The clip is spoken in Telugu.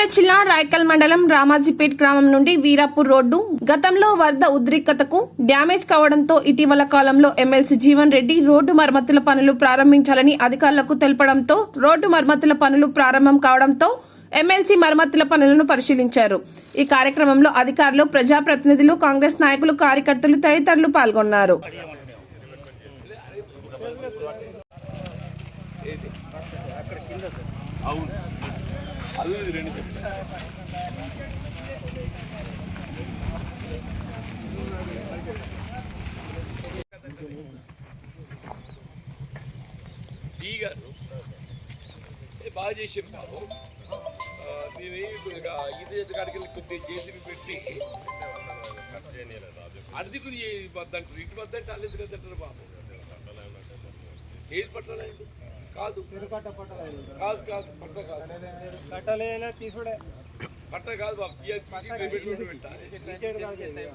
సిరిసిల్ల జిల్లా రాయకల్ మండలం రామాజీపేట్ గ్రామం నుండి వీరాపూర్ రోడ్డు గతంలో వరద ఉద్రిక్తతకు డ్యామేజ్ కావడంతో ఇటీవల కాలంలో ఎమ్మెల్సీ జీవన్ రెడ్డి రోడ్డు మరమ్మతుల పనులు ప్రారంభించాలని అధికారులకు తెలపడంతో రోడ్డు మరమ్మతుల పనులు ప్రారంభం కావడంతో ఎమ్మెల్సీ మరమ్మతుల పనులను పరిశీలించారు. ఈ కార్యక్రమంలో అధికారులు, ప్రజాప్రతినిధులు, కాంగ్రెస్ నాయకులు, కార్యకర్తలు తదితరులు పాల్గొన్నారు. బాగా చేసాం బాబు. ఇది కాడికి కొద్దిగా జేసీబీ పెట్టి అర్ధికు వద్దంటారు, ఇటు వద్దంటే వాళ్ళు ఎందుకు వద్దంటారు బాబు? ఏది పట్టాలండి? కాదు కాదు కాదు పట్ట కాదు, కట్టలేనా తీసుడే పట్ట కాదు బాబు. పెట్టాలి.